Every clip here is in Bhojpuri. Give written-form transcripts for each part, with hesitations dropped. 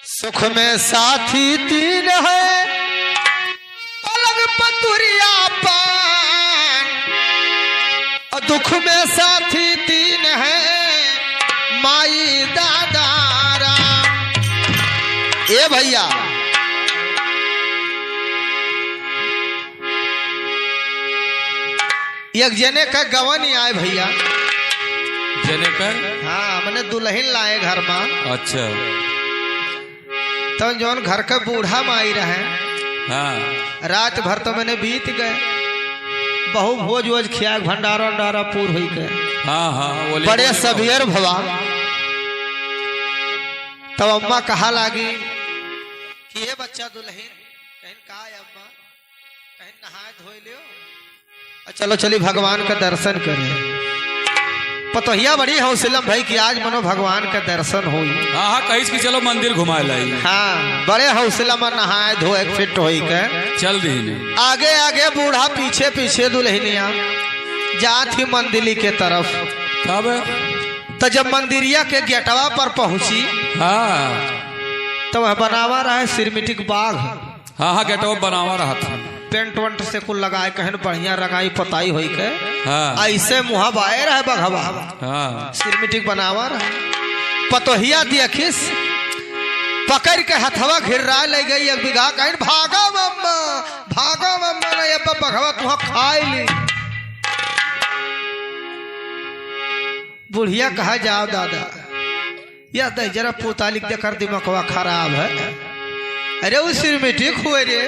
सुख में साथी तीन है, पलंग पतुरिया पान, और दुख में साथी तीन है, माई दादा राम। ए भैया एक जने का गवन आए भैया, जने का हाँ मैंने दुल्हन लाए घर में। अच्छा तो जौन घर का बूढ़ा माई रहे, हाँ रात भर तो मैंने बीत गए, बहु भोज वोज खिया, भंडारा उंडारा पूर हुई गए, हाँ हाँ बड़े सबियर भवा। तब अम्मा कहा लागी कि ये बच्चा दुल्हन कहीं कहा है अम्मा, कहीं नहाए धोए लियो, चलो चली भगवान का दर्शन करें। पतोहिया बड़ी हौसला भाई कि आज मनो भगवान का दर्शन हुई। हाँ हाँ कहीं की चलो मंदिर घुमा लाई। हाँ बड़े हौसला में नहाए धोए फिट होई के चल दी। आगे आगे बूढ़ा पीछे पीछे दुल्हनिया जात ही मंदिरी के तरफ। कब तो जब मंदिरिया के गेटवा पर पहुंची, हाँ तो वह बनावा रहा है सिरमिटिक बाघ। हाँ हाँ गेटवा बनावा रहा था, पेंट वेंट से कुल लगाए कहन बढ़िया रंगाई पताई होई के, हाँ ऐसे मुहा बाए रहे बघवा, हाँ सिरमिटिक बनावा रहा। पतोहिया देखिस पकड़ के हथवा घिर्रा ले गई एक बिघा, कहीं भागा मम्मा ना ये बघवा तुहा खाए ली। बुढ़िया कहा जाओ दादा, या दे जरा पोता लिख दे कर दिमागवा खराब है। अरे वो सिरमिटिक हुए रे,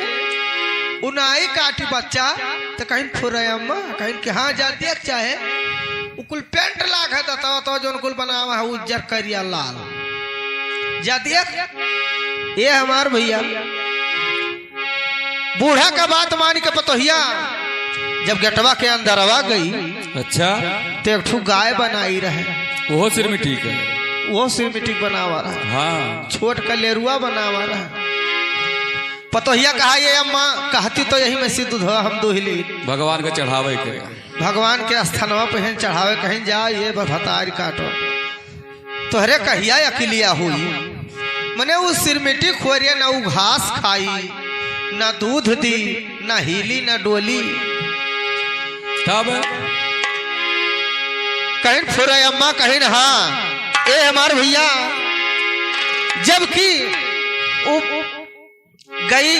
उनाई काटी बच्चा तो कहीं फुरे अम्मा, कहीं के हाँ जा देख चाहे कुल पेंट लाग है तो जो कुल बनावा है उज्जर करिया लाल जा देख। ये हमार भैया बूढ़ा का बात मान के पतोहिया जब गेटवा के अंदर आ गई, अच्छा तो एक ठू गाय बनाई रहे, वो सिर में ठीक है, वो सिरमिटिक बनावा रहा, हाँ छोट का लेरुआ बनावा रहा। पतोहिया कहा ये अम्मा कहती तो यही में से दूध हम दुहली भगवान का चढ़ावे के, भगवान के स्थानवा पे चढ़ावे, कहीं जा ये भतार काटो तोहरे कहिया अकिलिया हुई। मने वो सिरमिटिक खोरिया ना वो घास खाई, ना दूध दी, ना हिली ना डोली। तब कहीं फुरे अम्मा कहीं हाँ। ए हमार भैया जबकि गई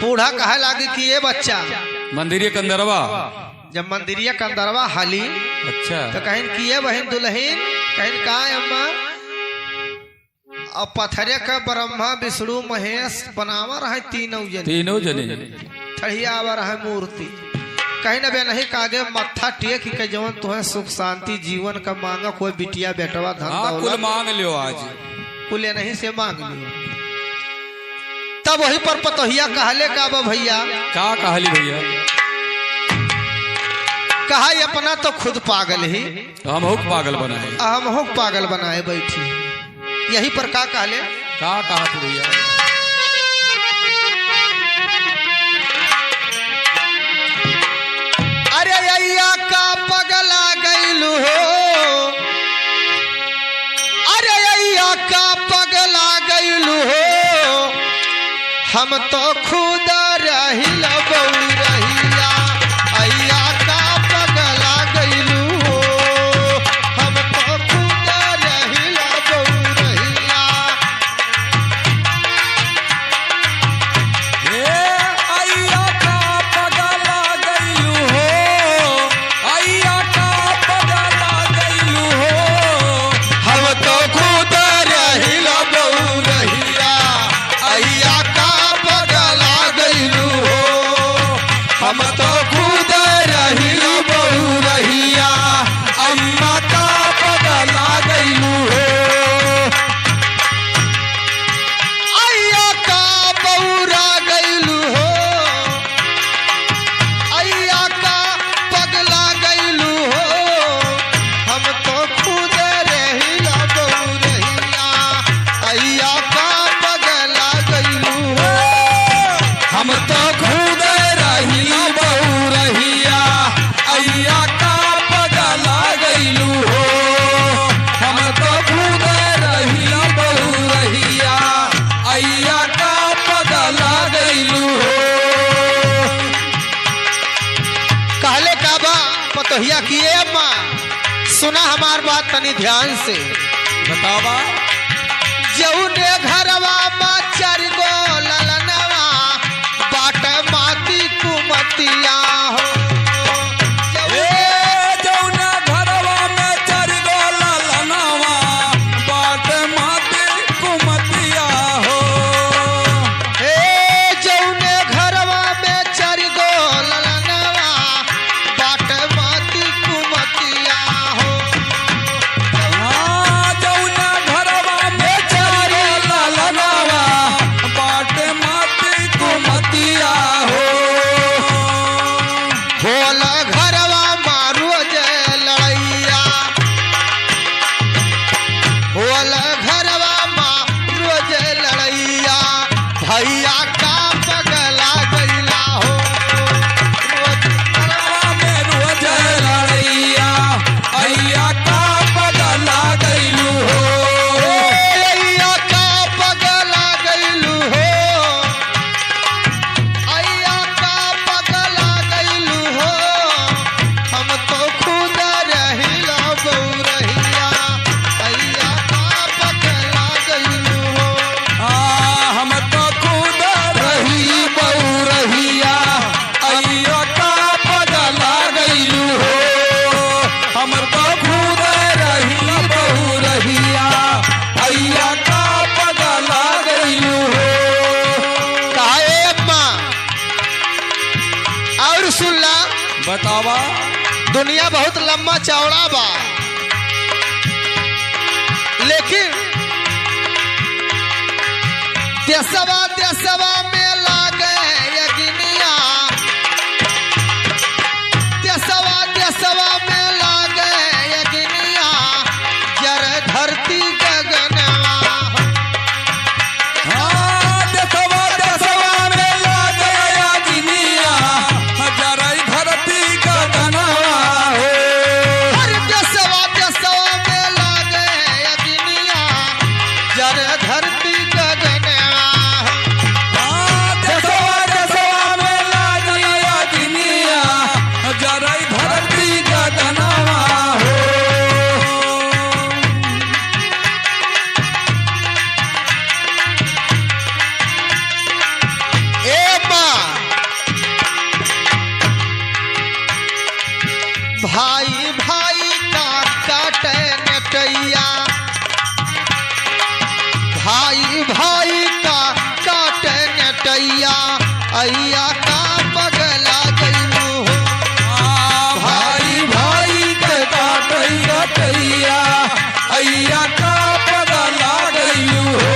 बूढ़ा कहा लागे कि ये बच्चा मंदिर के अंदरवा, जब मंदिरिया के अंदरवा हाली, अच्छा तो कहीं किए बहन दुल्हन, कहीं कहा अम्मा और पत्थरे का ब्रह्मा विष्णु महेश बनावा रहा तीनों जने ठहिया रहा मूर्ति। कहीं ना बे नहीं कागे मत्था टेक के जवन तुम्हें सुख शांति जीवन का मांगा, कोई बिटिया बेटवा धन हाँ कुल मांग लियो आज, कुल नहीं से मांग लियो। तब वही पर पतोहिया कहले का बा भैया, का कहली भैया, कहा अपना तो खुद पागल ही, हम हो पागल बनाए, हम हो पागल बनाए बैठी। यही पर का कहले, का कहा थी भैया, अरे अय्या का पगला गईलू हो, अरे अय्या का पगला गईलू हो, हम तो खुद रहिल बउरहिया, अय्या का पगला गईलू हो, हम तो खुद रहिल बउरहिया। अय्या का पगला गईलू हो, अय्या का पगला गईलू हो, हम तो खुद रहिल बउरहिया, अय्या का पगला गईलू हो, सुना हमार बात तनी ध्यान से। बतावा। जौने घरवा में 4 गो ललनवा बाट माती कुमतिया हो। जौना घरवा में 4 गो ललनवा बाट माती कुमतिया हो। जौने घरवा में 4 गो ललनवा बाट माती कुमतिया हो। जौना घरवा में 4 गो ललनवा बाट माती कुमतिया हो। होल घरवा मारो जय लड़ैया, होल घरवा मारो जय लड़ैया, भैया का पगला गैला हो। घरवा में रोज लड़ैया अइया का पगला गइलू हो। अइया का पगला गैलू हो, अइया का पगला गैलू हो। हम तो खुद रहिला बौरहिया, अइया का पगला गैलू हो। हम तो खुद रही बहुरहिया अइया का पगला गइलू हो। हम तो खुद रही बहुरहिया अइया का पगला गइलू हो। काहे अम्मा? और सुनला, बतावा। दुनिया बहुत लंबा चौड़ा बा, लेकिन देशवा देशवा में लागे यज्ञिया, देशवा देशवा में लागे यज्ञिया, जर धरती गगनवा हो। देशवा देशवा में लागे अग्निया जरई धरती गगनवा हो। हर देशवा देशवा में लागे यज्ञिया, जर धरती गगनवा हो। देशवा देशवा में लागे अग्निया जरई धरती गगनवा हो। ए माँ, भाई भाई का काटे नटैया, भाई भाई का काटे नटैया, अइया का पगला गइलू हो। भाई भाई के काटई कटैया अइया का पगला गइलू हो।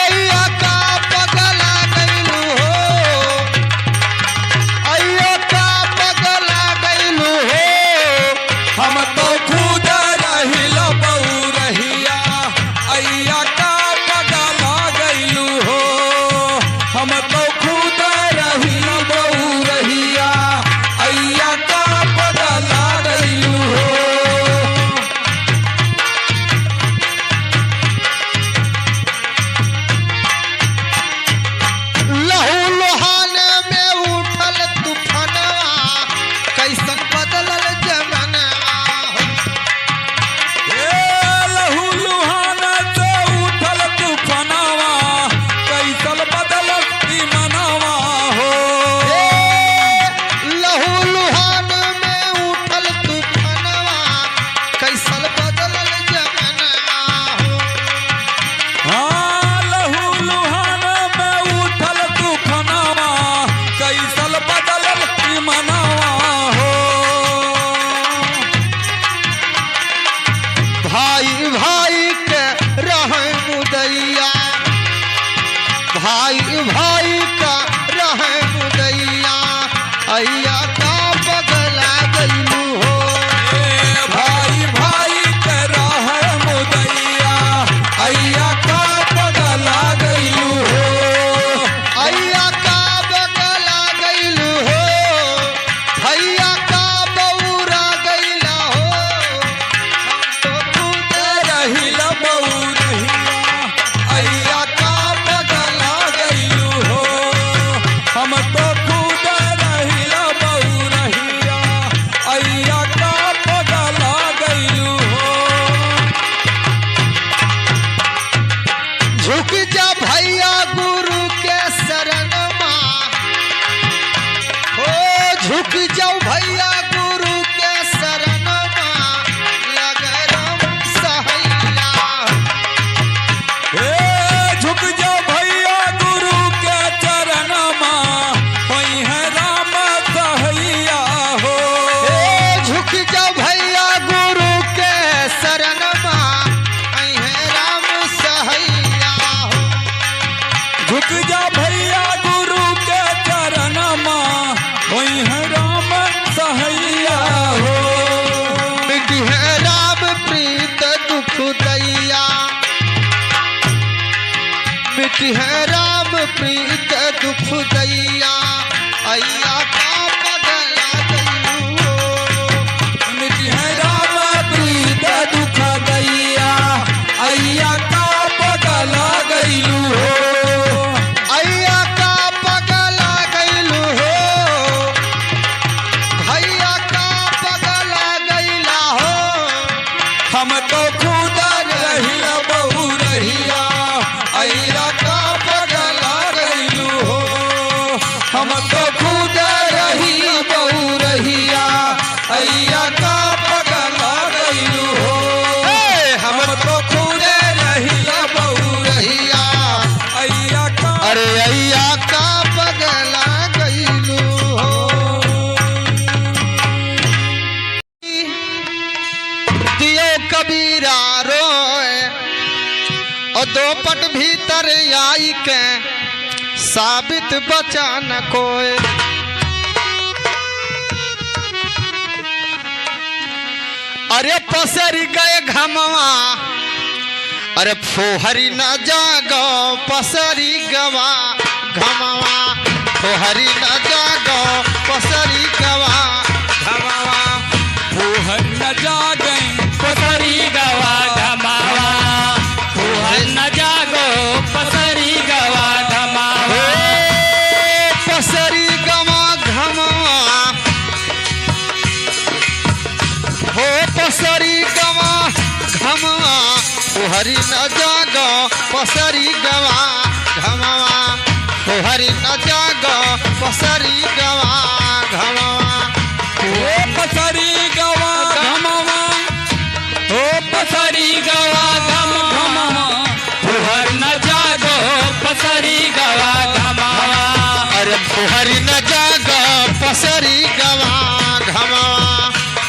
अइया का पगला गइलू हो, अइया का पगला गइलू हो। हम तो खुद रहिल बहुरहिया अइया का पगला गइलू हो। हम तो खुद रहिल बहुरहिया अइया का पगला गइलू हो। लहू लोहान में उठल तूफानवा, कैसन बदलल जमानवा हो। लहू लुहान से उठल तूफानवा कैसल बदलत ई मनवा हो। लहू लुहान में उठल तूफानवा, कैसन बदलल जमानवा हो। लहू लुहान में उठल तूफानवा कैसल बदलल ई मनवा हो। भाई भाई के रहे मुदैया, भाई भाई का रहे मुदैया, अइया का पगला गइलू हो। भाई भाई के रहे मुदैया अइया का पगला गइलू हो। अइया का पगला गइलू हो, भैया का बौरा गइला हो। हम तो खुद रहिल बहुरहिया अइया का पगला गइलू हो। हम तो खुद रहिल बहुरहिया अइया का पगला मिटी है राम प्रीत दुख दैया अय्या का पगला गइलू हो। मिटी है राम प्रीत दुख दैया अय्या का पगला गइलू हो। अय्या का पगला गइलू हो भैया का पगला गइला हो। हम तो खुद रहिया बहु रहिया अय्या का पगला गइलू हो। हम तो खुद रहिया बहु रहिया अय्या का पगला गइलू हो। हम तो खुद रहिया बहु रहिया अय्या का अरे अय्या का पगला गइलू हो। दियो कबीरा रोए और दो पट भीतर आई के साबित बचा न कोई। अरे पसरी गए घमवा अरे फोहरी न जागो पसरी गवा घमवा फोहरी न जागो पसरी गवा घमवा। फूहर न जागे पसरी गवा धमावा फुहर न जागो पसरी गवा धमावा। पसरी गवा घमवा हो पसरी गवा घमवा फोहरी न जागो पसरी गवा घमवा फोहरी न जागो पसरी गवा घमवा। ओ पसरी गवा घमवा ओ पसरी गवा धम धमावा फुहर न जागो पसरी गवा धमावा। अरे फोहरी न जागो पसरी गवा घमवा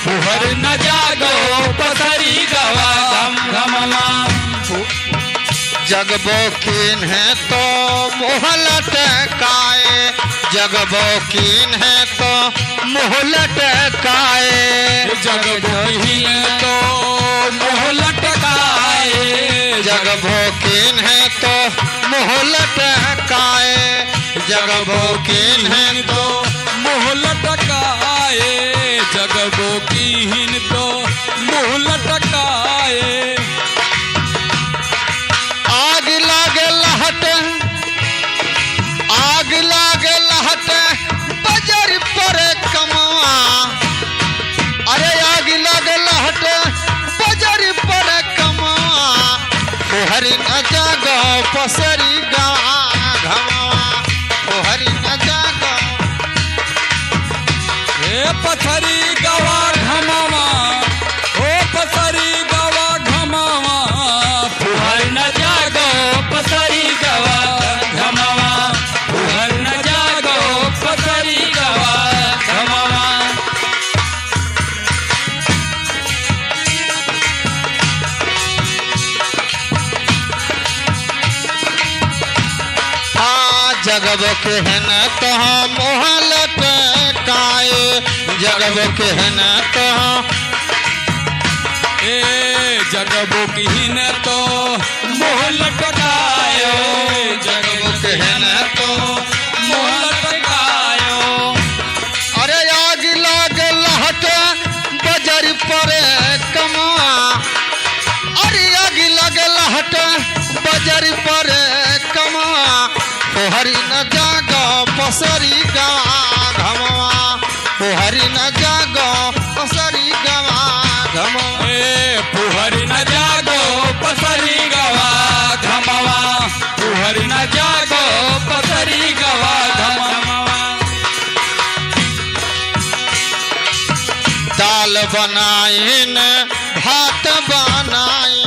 फुहर न जागो पसरी गवा धम धमावा। जगबो कीन है तो मोहलट काए जगबो कीन है तो मोहलट काए। जग बोहिन तो मोह लटकाए जगबो कीन है तो मोहलट काए जगबो कीन है तो मोह लटकाए जग बोहिन तो मोह लटकाए। आग लागे लहट आग लागे लहट बजर पर कमवा। अरे आग लागे लहट बजर पर कमवा फोहरी न जागो पसरी गवा घमवा फोहरी न जागो। ए पथरी गवा घमवा ओ पथरी गवा घमवा फुहर न जागो पसरी गवा धमावा फुहर न जागो पसरी गवा धमावा। जगब कहन तो मोहलट काए जगब कहन तो ए जग बोहिन तो मोह लटकायो जग कहन तो मोह लटकायो। अरे आग लाग लहट बजर पर कमवा। अरे आग लाग लहट बजर पर कमवा फोहरी न जागो पसरी गवा घमवा फोहरी न जागो पसरी गवा घमवा। ए फुहरी न जागो पसरी गवा घमवा फुहरी न जागो पसरी गवा घमवा। दाल बनाइन भात बनाई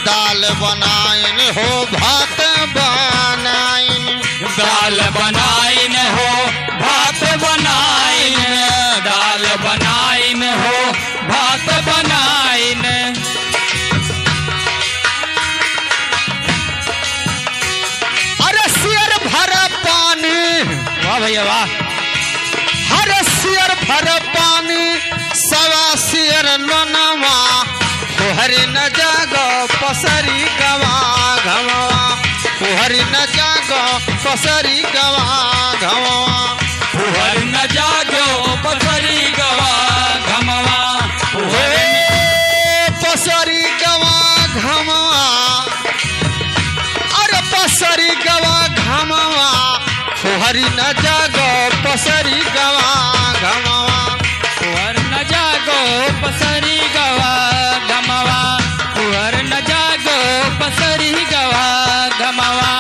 दाल बनाइन हो भात बनाइन। दाल बनाइन हो भात बनाइन दाल बनाइन हो भात बनाइन। अरे सिर भर पानी वाह भैया वाह। हर सिर भर पानी सवा सिर ननवा फोहरी न जागो पसरी गवा घमवा फुहर न जागो पसरी गवा घमवा फुहर न जागो पसरी गवा घमवा फुहर पसरी गवा घमवा अरे पसरी गवा घमवा फुहरी न जागो पसरी गवा घमवा फुहर न जागो पसरी गवा घमवा फुहर न जागो पसरी गवा घमवा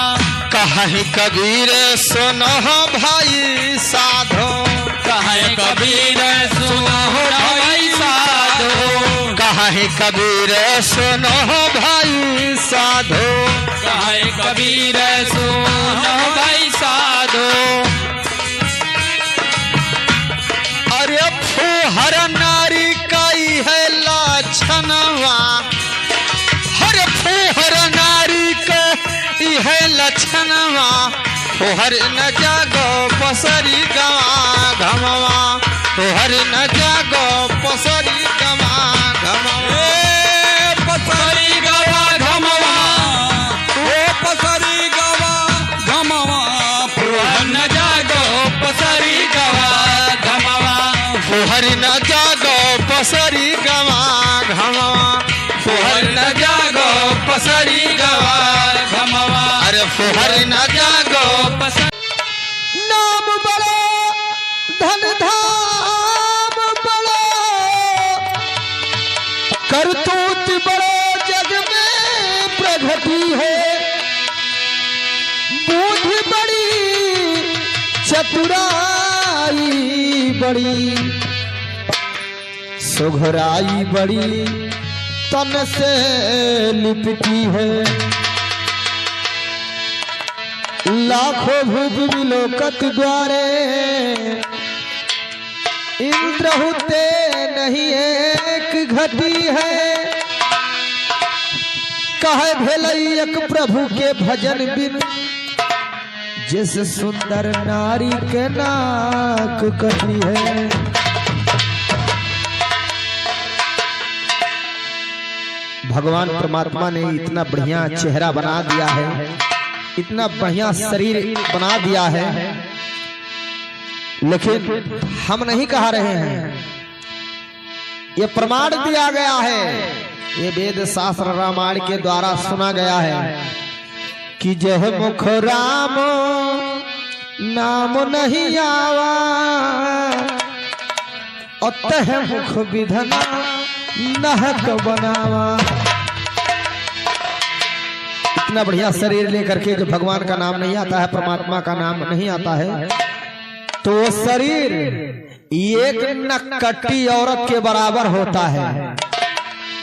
कहीं कबीर सुनो भाई साधो कहे कबीर सुनो भाई साधो कहीं कबीर सुनो भाई साधो कहे कबीर सुनो भाई साधो अरे फुहर नारी कई है लक्षणवा हर फुहर नारी कई है लक्षणवा फुहर न जागो पसरी गवा घमवा फुहर न जागो पसरी गवा घमवा पसरी गवा घमवा पसरी गवा घमवा फुहर न जागो पसरी गवा घमवा फुहर न जागो पसरी गवा घमवा फुहर न जागो पसरी गवा घमवा अरे फुहर न जागो नाम बड़ो धन धाम बड़ो करतूत बड़ो जग में प्रगति है बुद्धि बड़ी चतुराई बड़ी सुघराई बड़ी तन से लिपटी है लाखों भूप विलोकत द्वारे इंद्र होते नहीं एक घटी है कहे भेलई एक प्रभु के भजन बिन जिस सुंदर नारी के नाक कटी है भगवान परमात्मा ने इतना बढ़िया चेहरा बना दिया है इतना बढ़िया शरीर बना दिया है लेकिन हम नहीं कहा रहे हैं ये प्रमाण दिया गया है ये वेद शास्त्र रामायण के द्वारा सुना गया है कि जह मुख राम नाम नहीं आवा और तह मुख विधना नहक बनावा इतना बढ़िया शरीर लेकर के जब भगवान का नाम नहीं आता है परमात्मा का नाम नहीं आता है तो वो शरीर एक नक्कटी औरत के बराबर होता है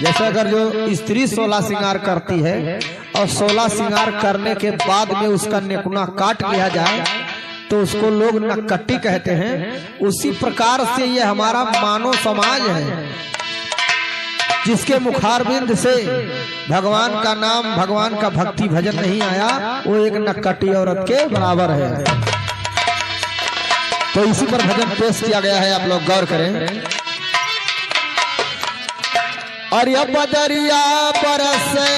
जैसे अगर जो स्त्री 16 श्रृंगार करती है और 16 श्रृंगार करने के बाद में उसका नेकुना काट लिया जाए तो उसको लोग नक्कटी कहते हैं उसी प्रकार से ये हमारा मानव समाज है जिसके मुखारबिंद से भगवान का नाम भगवान का भक्ति भजन नहीं आया वो एक नक्कटी औरत के बराबर है तो इसी पर भजन पेश किया गया है आप लोग गौर करें अरे बदरिया बरसे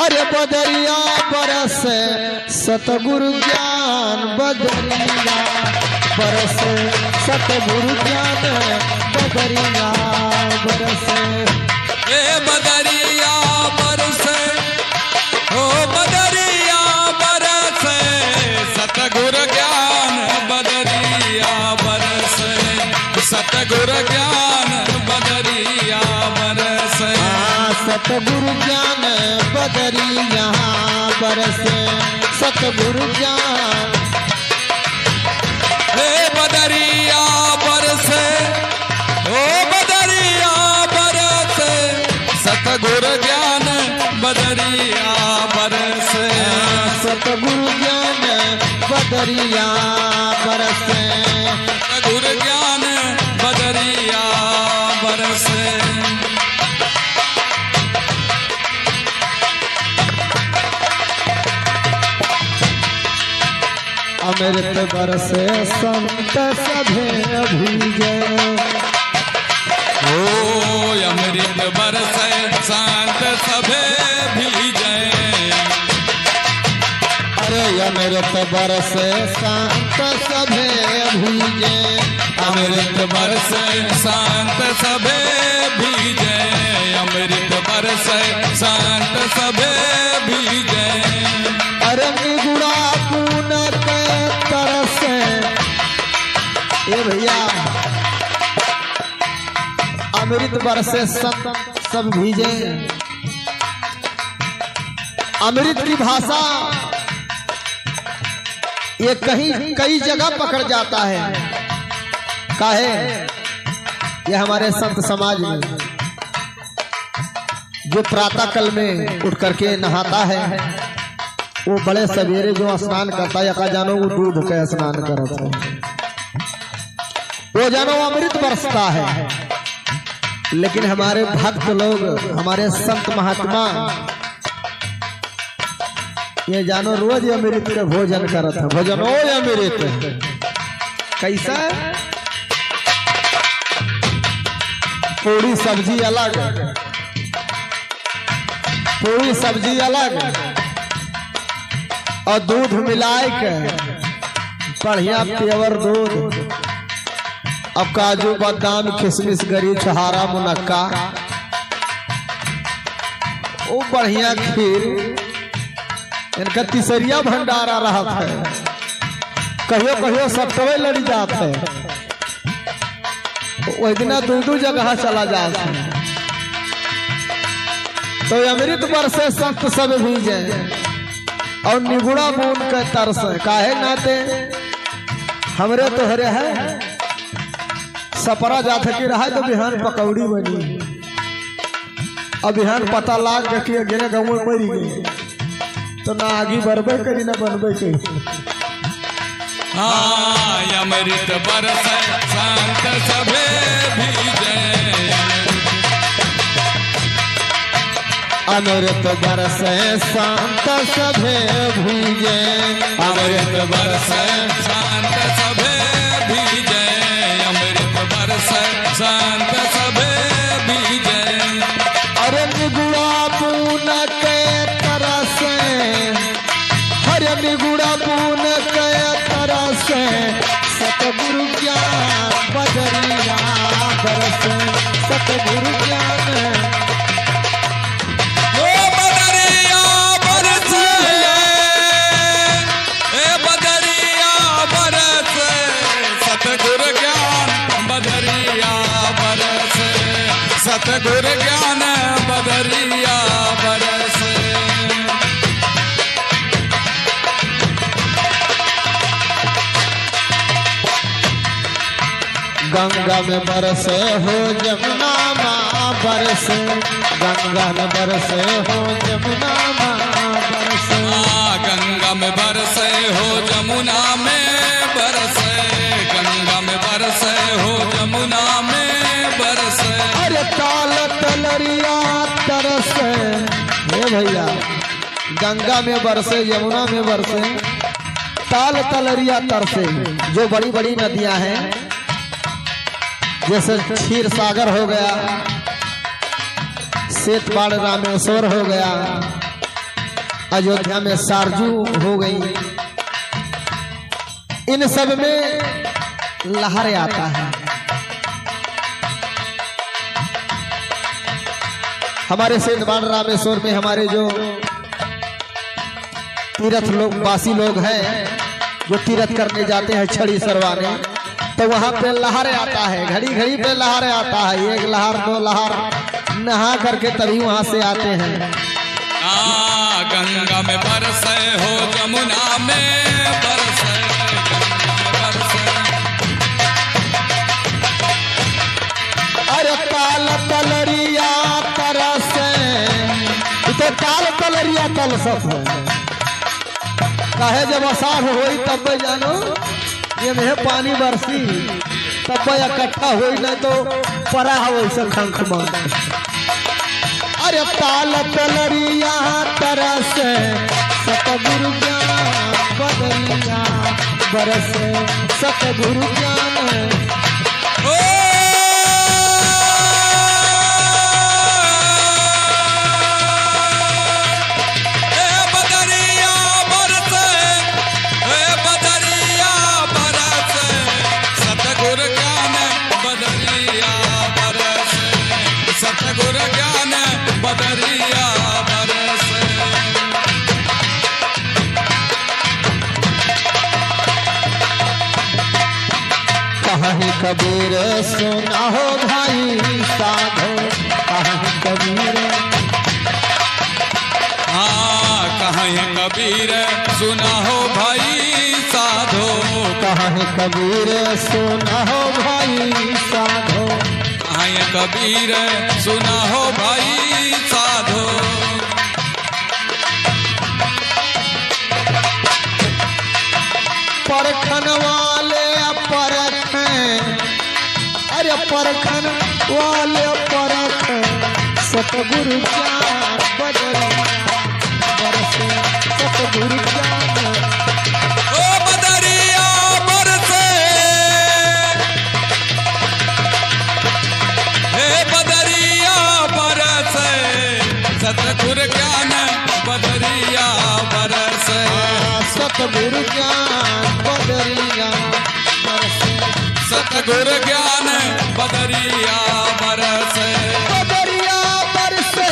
अरे बदरिया बरसे सतगुरु ज्ञान बदरिया बरसे सतगुरु ज्ञान बदरिया बरसे बदरिया बरसे ओ बदरिया बरसे सतगुरु ज्ञान बदरिया बरसे सतगुरु ज्ञान बदरिया बरसे सतगुरु ज्ञान बदरिया बरसे सतगुरु ज्ञान बदरिया बरसे ओ बदरिया बरसे सतगुरु ज्ञान बदरिया बरसे सतगुरु ज्ञान बदरिया बरसे सतगुरु ज्ञान बदरिया बरसे अमृत बरसे संत सभे भीगे ओ अमृत बरसे शांत सभे भीगे अमृत बरसे शांत सभे भीजे, अमृत बरसे शांत सभे भीजे, अमृत बरसे शांत सभे भीजे। अरे निगुड़ा पून के तरसे, ए भैया अमृत बरसे सब भीजे। अमृत की भाषा ये कहीं कई जगह पकड़ जाता है। काहे ये हमारे संत समाज में जो प्रातः काल में उठ करके नहाता है, वो बड़े सवेरे जो स्नान करता है, का जानो वो दूध का स्नान करता है, वो जानो अमृत बरसता है। लेकिन हमारे भक्त लोग, हमारे संत महात्मा ये जानो रोज अमृत के भोजन करत है। भोजन ओ अमृत कैसा, पूरी सब्जी अलग, पूरी सब्जी अलग और दूध मिलाए के बढ़िया प्योर दूध, अब काजू बादाम किशमिश गरी छहारा मुनक्का, वो बढ़िया खीर, इनका तीसरिया भंडारा रहा है। कहियो कहियो सप्तवे लड़ी जात है, वही दिन दो जगह चला जाता है। तो अमृत बरसे संत सब भीजे और निगुड़ा बून के तरस, काहे नाते हमरे तोहरे है सपरा जात की रहा तो बिहान पकौड़ी बनी, अब बिहान पता लाग के गिरे गाँव में मरी गई तो ना आगे बढ़बे करी ना बनबे करी। हाँ अमृत बरसे शांत सभे भीजे, अमृत बरसे शांत सभे भीजे, अमृत बरसे शांत सभे भीजे, अमृत बरसे शांत सभे भीजे। अरे निगुड़ा पून के तरसे, हरे निगुड़ा पून के तरसे, सतगुरु ज्ञान बदरिया बरसे, सतगुरु ज्ञान बदरिया बरसे, बदरिया बरसे, सतगुरु ज्ञान बदरिया बरसे, सतगुरु ज्ञान बदरिया बरसे। गंगा में बरसे हो जमुना माँ बरसे, गंगा में बरसे हो जमुना माँ बरसे, गंगा में बरसे हो जमुना में बरसे, गंगा में बरसे हो जमुना में बरसे। अरे ताल तलरिया तरसे, हे भैया गंगा में बरसे यमुना में बरसे, ताल तलरिया तरसे। जो बड़ी बड़ी नदियां हैं जैसे क्षीर सागर हो गया, सेतबाड़ रामेश्वर हो गया, अयोध्या में सारजू हो गई, इन सब में लहर आता है। हमारे सेतबाड़ रामेश्वर में हमारे जो तीर्थ लोग वासी लोग हैं, जो तीर्थ करने जाते हैं छड़ी सरवाने, तो वहां पे लहर आता है, घड़ी घड़ी पे लहर आता है, एक लहर दो लहर, नहा करके तभी वहां से आते हैं। गंगा में बरसे हो जमुना में बरसे, गंगा में बरसे। अरे ताल तलरिया तरसे, तो ताल तलरिया तलसत है। कहे जब आषाढ़ होई तब जानो ये में पानी बरसी, तब इकट्ठा होई ना तो परा हो खंख में। अरे ताल तलरिया तरसे, सतगुरु ज्ञान बदलिया बरसे, सतगुरु ज्ञान कबीर सुना हो भाई साधो, कहाँ कबीर। हाँ कहीं कबीर सुना हो भाई साधो, कहाँ कबीर सुना हो भाई साधो, कहीं कबीर सुना हो भाई साधो। परखन वाले परखें, अरे परखन वाले परखें, सतगुरु ज्ञान बदरिया बरसे, सतगुरु ज्ञान। ओ बदरिया बरसे, हे बदरिया बरसे, सतगुरु ज्ञान बदरिया बरसे, सतगुरु ज्ञान बदरिया बरसे, सतगुरु ज्ञान बदरिया बरसे, बदरिया बरसे,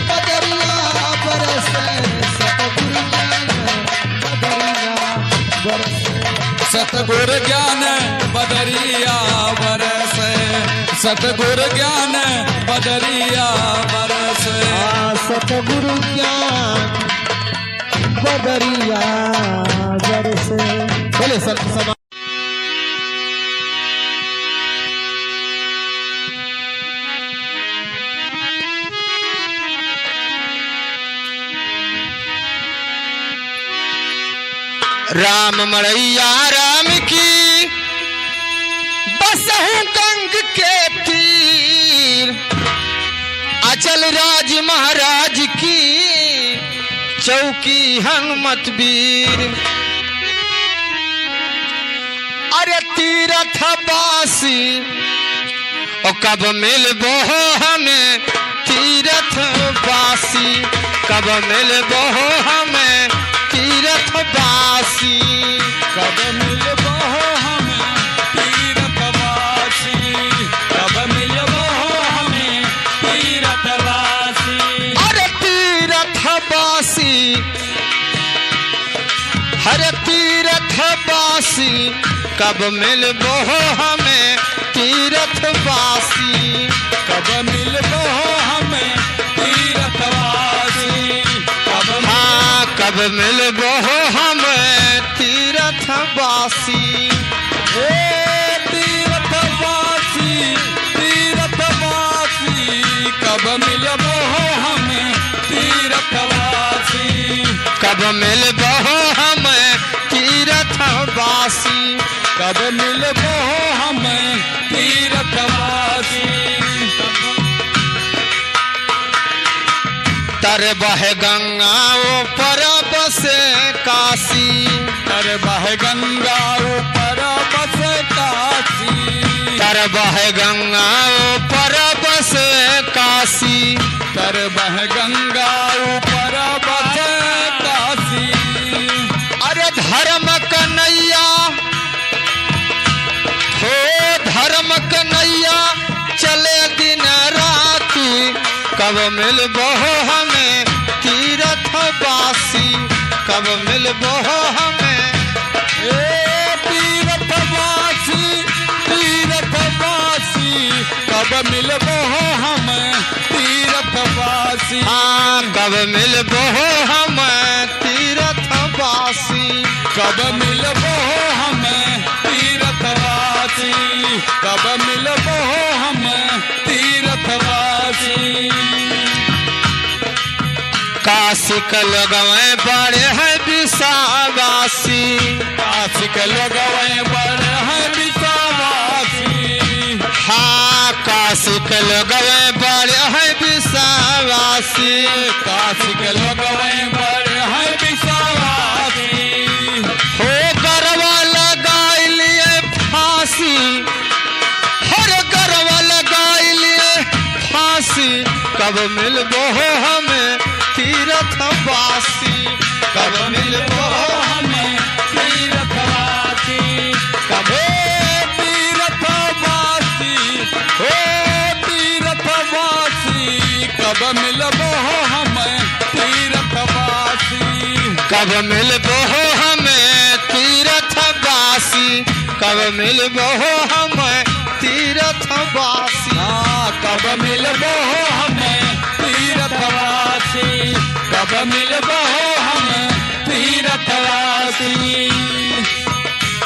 बदरिया बरसे, सतगुरु ज्ञान बदरिया बरसे, सतगुरु ज्ञान बदरिया बरसे, सतगुरु ज्ञान बदरिया बरसे। सतगुरु ज्ञान बदरिया बरसे। बोले सत समा। राम मड़ैया राम की बसहु गंग के तीर, अचल राज महाराज की चौकी हनुमत वीर। अरे तीरथ बासी ओ कब मिलबो हमें, तीरथ बासी कब मिलबो हमें, तीरथ बासी कब मिलबो हमें, तीरथ वासी कब मिलबो हमें, तीरथ वासी। अरे तीरथ बासी, हरे तीरथ बासी कब मिलबो हमें, तीरथ बासी कब मिलबो हमें, तीरथ वासी कब। हाँ कब मिलबो हमें, तीरथ बासी। तीरथ वासी, तीरथ वासी कब मिलबो हमें, तीरथ वासी कब मिलबो हमें, तीरथ बासी कब मिलबो हमें, तीरथ वासी। तर बह गंगा ऊपर बसे काशी, तर बह गंगा ऊपर बसे काशी, तर बह गंगा ऊपर बसे काशी, तर बह गंगा ऊपर बसे काशी। अरे धर्म कन्हैया हो, धर्म कन्हैया चले दिन राती, कब मिलबो हमें, तीरथ बासी कब मिलबो हमें। तीरथ वासी, तीरथ वासी कब मिलबो हमें, तीरथ वासी। हाँ कब मिलबो हमें, तीरथ बासी कब मिलबो हमें, तीरथ वासी कब मिलबो हमें, तीरथ वासी। काशी के लगवे बड़े हैं विषावासी, काशी के लगवे बड़े हैं विषावासी। हाँ काशी के लगवे बड़े हैं विषावासी, काशी के लगवे बड़े हैं विषावासी। हो गरवा लगाई लिए फांसी, हर गरवा लगाई लिए फांसी, कब मिलबो हमें, तीरथ बासी कब मिलबो हमें, तीरथ वासी कब। तीरथ वासी हो, तीरथ वासी कब मिलबो हमें, तीरथ वासी कब मिलबो हमें, तीरथ बासी कब मिलबो हमें, तीर्थवासी। कब मिलबो हमें तीर्थवासी, कब मिलबो हम तीर्थवासी।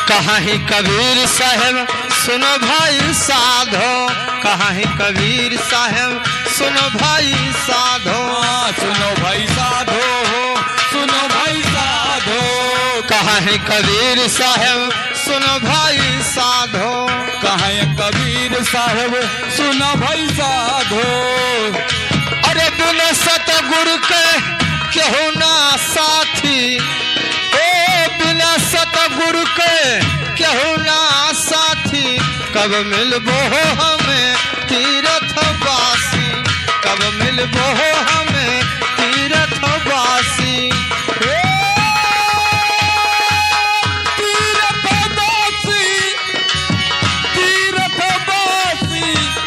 कहाँ ही कबीर साहब सुनो भाई साधो, कहाँ ही कबीर साहब सुनो भाई साधो, सुनो भाई साधो, सुनो भाई साधो। कहाँ है कबीर साहब सुनो भाई साधो, कहाँ है कबीर साहब सुनो भाई साधो। अरे बिना सतगुरु के केहू ना साथी, ओ बिना सतगुरु के केहू ना साथी। कब मिलबो हमें तीर्थवासी, कब मिलबो हमें तीर्थवासी।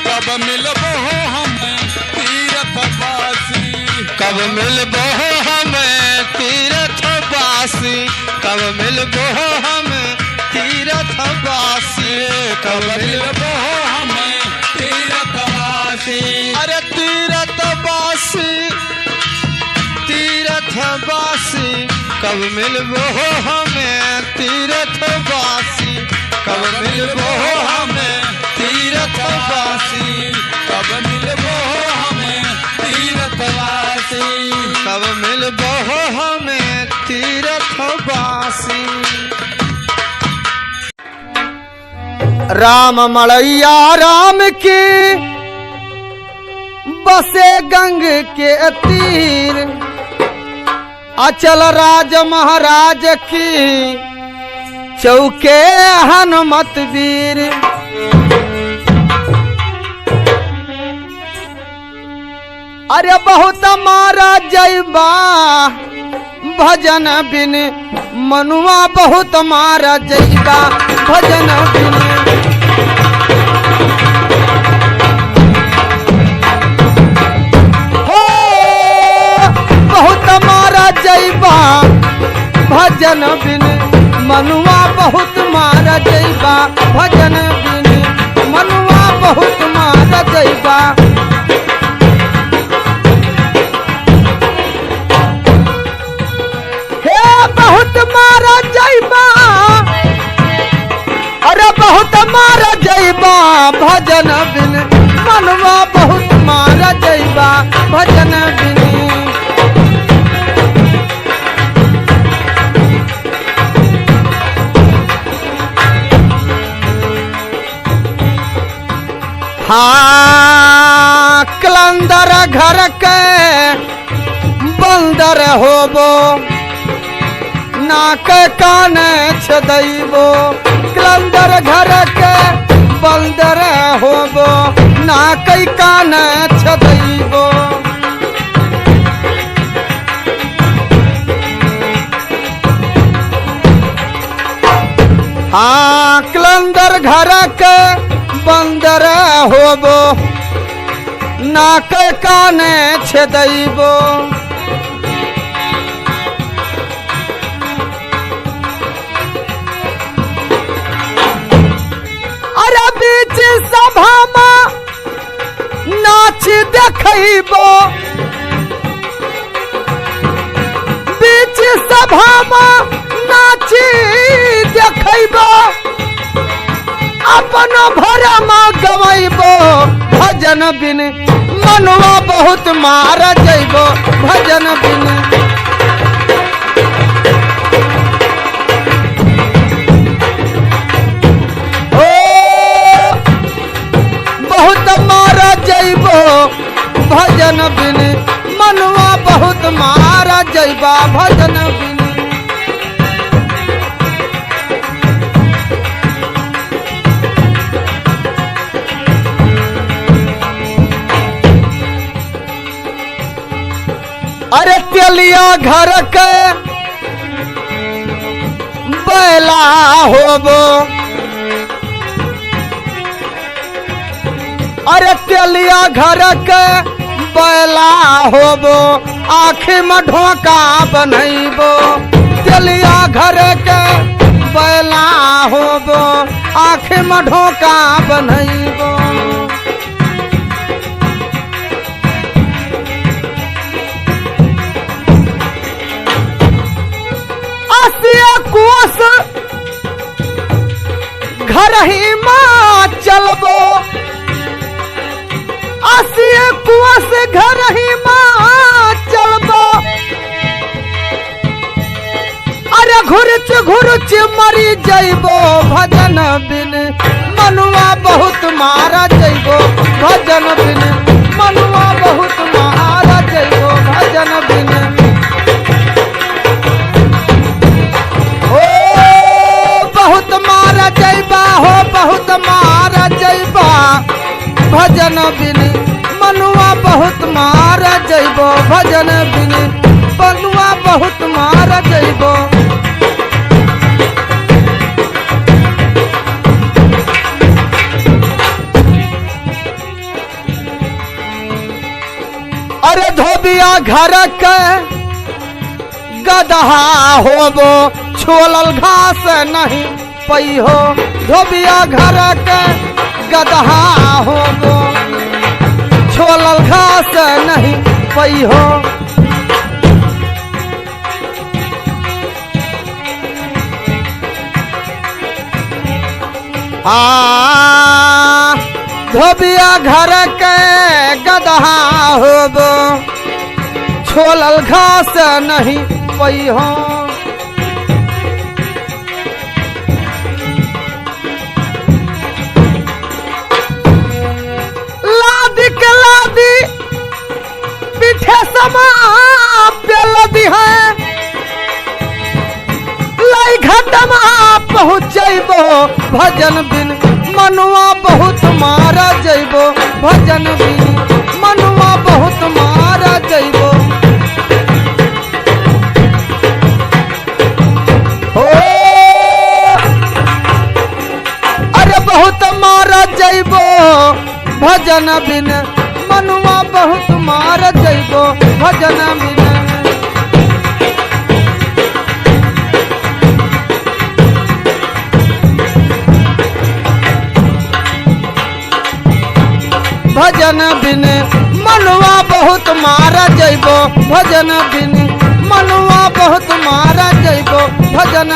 कब मिलबो हमें तीर्थवासी, कब मिलबो हमें तीर्थवासी, कब मिलबो हमें तीर्थवासी, कब मिलबो हमें तीर्थवासी। अरे तीर्थवासी, तीर्थवासी, कब मिलबो हमें तीर्थवासी, कब मिलबो हमें तीर्थवासी, कब मिलबो हमें तीर्थवासी, कब मिलबो हमें तीर्थवासी। राम मलैया राम की बसे गंग के तीर, अचल राज महाराज की चौके हनुमत वीर। अरे बहुत मारा जैबा भजन बिन, मनुआ बहुत मारा जैबा भजन बिन। हो बहुत मारा जैबा भजन बिन, मनुआ बहुत मारा जैबा भजन बिन, मनुआ बहुत मारा जैबा। बहुत मारा जैबा, अरे बहुत मारा जैबा भजन बिन, मनवा बहुत मारा जैबा भजन बिन। हाँ कलंदर घर के बंदर होबो, नाक कान छदैबो। कलंदर घर के बंदर होबो, नाक कान छदैबो। हाँ कलंदर घर के बंदर होबो, नाक कान छदैबो। अरे बीच सभा में नाच देखैबो, बीच सभा में नाच देखैबो। अपन भरम गवैबो भजन बिन, मनवा बहुत मार जैबो भजन बिन। भजन बिन, मनवा बहुत मारा जैबा भजन बिन। अरे तेलिया घर के बैला होबो, अरे तेलिया घर के बैला होबो, आँखी में ढोका बनैबो। तेलिया घर के बैला होबो आँख में ढोका बनैबो असिया कोस घर ही माँ चलबो असिया कोस घर ही माँ चलबो अरे घुरुच मरी जइबो भजन बिन मनुआ बहुत मारा जइबो भजन बिन मनुआ बहुत मारा जइबो भजन बिन ओ बहुत मारा जइबा हो बहुत मारा जइबा भजन बिन मनुआ बहुत मारा जइबो भजन बिन मनुआ बहुत मारा जइबो अरे धोबिया घर के गदहा होबो छोलल घास नहीं पई हो धोबिया घर के गदहा होबो छोलल घास नहीं पई हो धोबिया घर के गदहा होबो छोलल घास नहीं पई हो लादी के लादी पीठे समा पेलदी है लाई घटमा पहुँचैबो भजन बिन मनुआ बहुत मारा जइबो भजन बिन मनुआ बहुत मारा जइबो हो अरे बहुत मारा जइबो भजन बिन मनुआ बहुत मारा जइबो भजन बिन भजन बिन मनुआ बहुत मारा जइबो भजन बिन मनुआ बहुत मारा जइबो भजन